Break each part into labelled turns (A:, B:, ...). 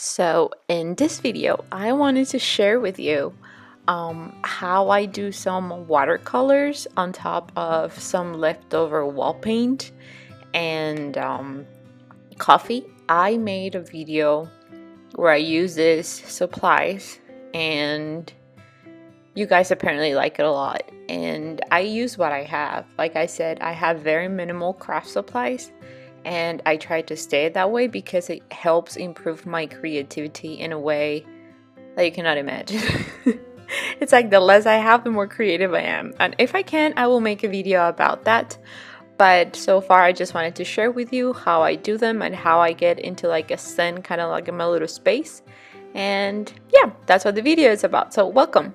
A: So in this video, I wanted to share with you how I do some watercolors on top of some leftover wall paint and coffee. I made a video where I use these supplies and you guys apparently like it a lot, and I use what I have. Like I said, I have very minimal craft supplies and I try to stay that way because it helps improve my creativity in a way that you cannot imagine. It's like the less I have, the more creative I am, and if I can, I will make a video about that. But so far I just wanted to share with you how I do them and how I get into like a zen, kind of like in my little space. And yeah, that's what the video is about, so welcome.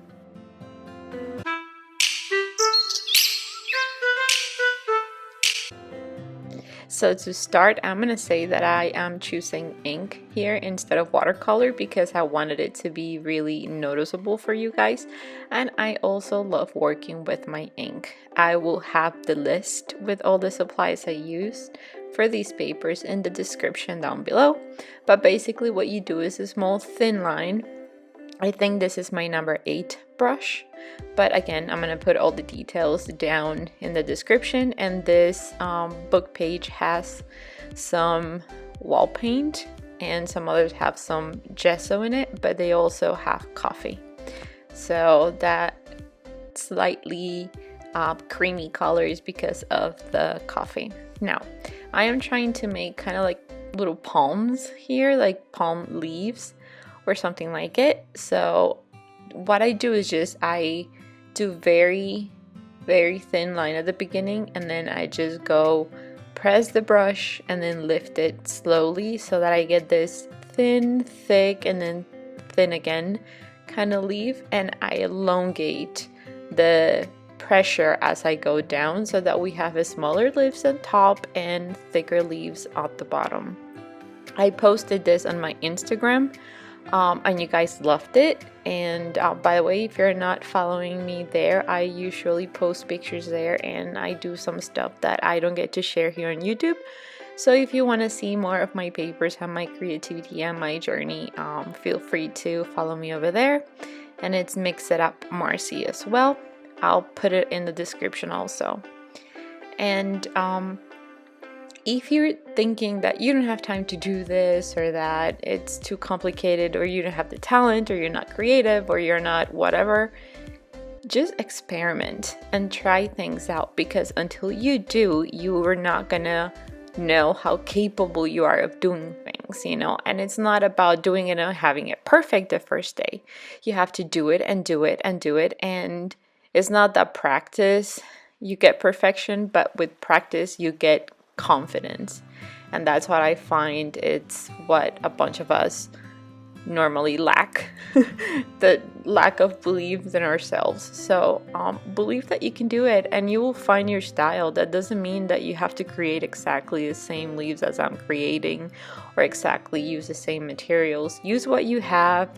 A: So to start, I'm gonna say that I am choosing ink here instead of watercolor because I wanted it to be really noticeable for you guys, and I also love working with my ink. I will have the list with all the supplies I used for these papers in the description down below, but basically what you do is a small thin line. I think this is my number 8 brush, but again, I'm gonna put all the details down in the description. And this book page has some wall paint and some others have some gesso in it, but they also have coffee, so that slightly creamy color is because of the coffee. Now I am trying to make kind of like little palms here, like palm leaves or something like it. So what I do is just I do very thin line at the beginning, and then I just go press the brush and then lift it slowly so that I get this thin, thick, and then thin again kind of leaf, and I elongate the pressure as I go down so that we have a smaller leaves on top and thicker leaves at the bottom. I posted this on my Instagram and you guys loved it. And by the way, if you're not following me there, I usually post pictures there and I do some stuff that I don't get to share here on YouTube. So if you want to see more of my papers and my creativity and my journey, feel free to follow me over there. And it's Mix It Up Marcy as well. I'll put it in the description also. And if you're thinking that you don't have time to do this, or that it's too complicated, or you don't have the talent, or you're not creative, or you're not whatever, just experiment and try things out, because until you do, you are not gonna know how capable you are of doing things, you know. And it's not about doing it and having it perfect the first day. You have to do it and do it and do it, and it's not that practice you get perfection, but with practice you get confidence. And that's what I find, it's what a bunch of us normally lack. The lack of belief in ourselves. So believe that you can do it and you will find your style. That doesn't mean that you have to create exactly the same leaves as I'm creating, or exactly use the same materials. Use what you have.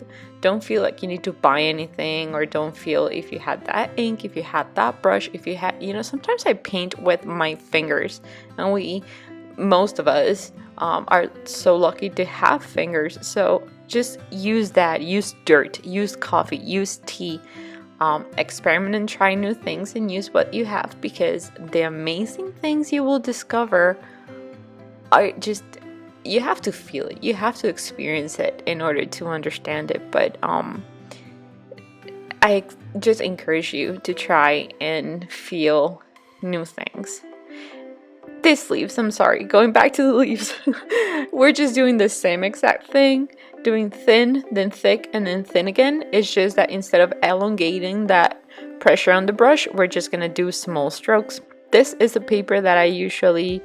A: Don't feel like you need to buy anything, or don't feel if you had that ink, if you had that brush, if you had, you know, sometimes I paint with my fingers, and most of us are so lucky to have fingers. So just use that, use dirt, use coffee, use tea, experiment and try new things and use what you have, because the amazing things you will discover are just, you have to feel it, you have to experience it in order to understand it. But I just encourage you to try and feel new things. These leaves, I'm sorry, going back to the leaves, we're just doing the same exact thing, doing thin, then thick, and then thin again. It's just that instead of elongating that pressure on the brush, we're just gonna do small strokes. This is a paper that I usually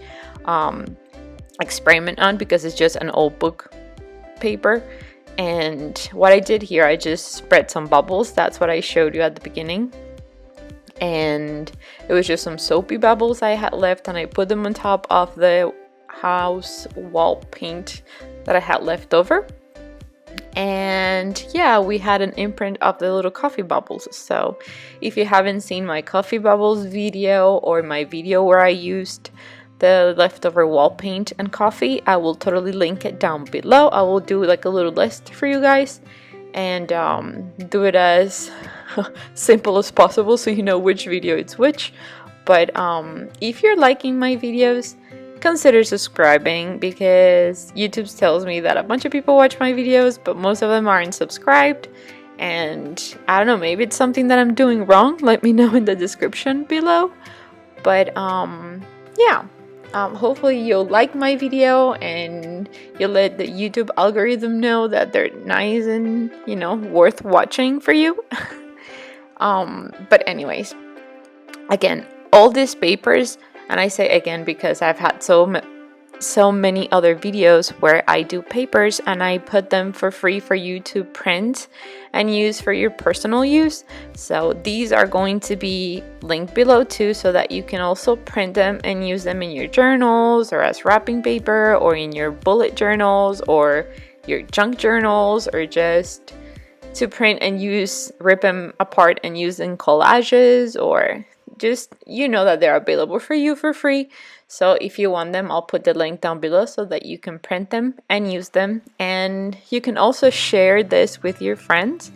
A: experiment on because it's just an old book paper. And what I did here, I just spread some bubbles. That's what I showed you at the beginning. And it was just some soapy bubbles I had left, and I put them on top of the house wall paint that I had left over. And yeah, we had an imprint of the little coffee bubbles. So if you haven't seen my coffee bubbles video, or my video where I used the leftover wall paint and coffee, I will totally link it down below. I will do like a little list for you guys and do it as simple as possible so you know which video it's which. But if you're liking my videos, consider subscribing, because YouTube tells me that a bunch of people watch my videos but most of them aren't subscribed, and I don't know, maybe it's something that I'm doing wrong. Let me know in the description below. But yeah, hopefully you'll like my video and you'll let the YouTube algorithm know that they're nice and, you know, worth watching for you. But anyways, again, all these papers, and I say again because I've had so many other videos where I do papers and I put them for free for you to print and use for your personal use. So these are going to be linked below too, so that you can also print them and use them in your journals or as wrapping paper or in your bullet journals or your junk journals, or just to print and use, rip them apart and use in collages, or just, you know, that they're available for you for free. So if you want them, I'll put the link down below so that you can print them and use them. And you can also share this with your friends.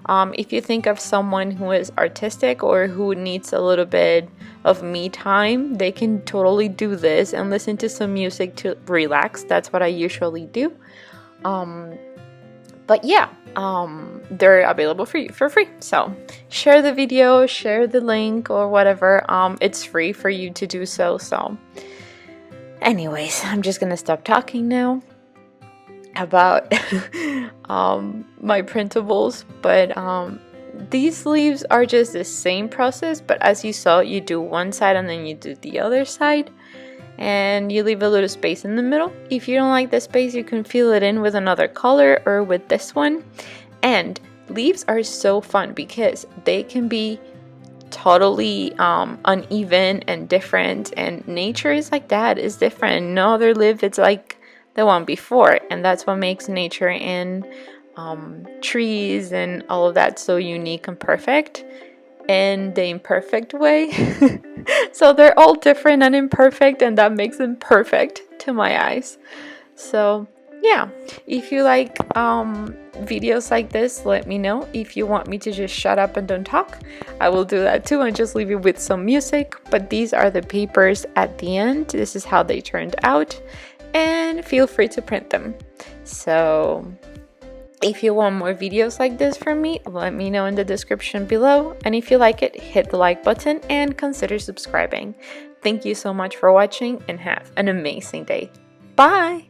A: If you think of someone who is artistic or who needs a little bit of me time, they can totally do this and listen to some music to relax. That's what I usually do. But yeah, they're available for you for free. So share the video, share the link or whatever. It's free for you to do so. So anyways, I'm just gonna stop talking now about my printables. But these leaves are just the same process, but as you saw, you do one side and then you do the other side, and you leave a little space in the middle. If you don't like the space, you can fill it in with another color or with this one. And leaves are so fun because they can be totally uneven and different, and nature is like that, is different. No other leaf is like the one before, and that's what makes nature and trees and all of that so unique and perfect in the imperfect way. So they're all different and imperfect, and that makes them perfect to my eyes. So yeah, if you like videos like this, let me know. If you want me to just shut up and don't talk, I will do that too and just leave you with some music. But these are the papers at the end. This is how they turned out, and feel free to print them. So if you want more videos like this from me, let me know in the description below. And if you like it, hit the like button and consider subscribing. Thank you so much for watching and have an amazing day. Bye!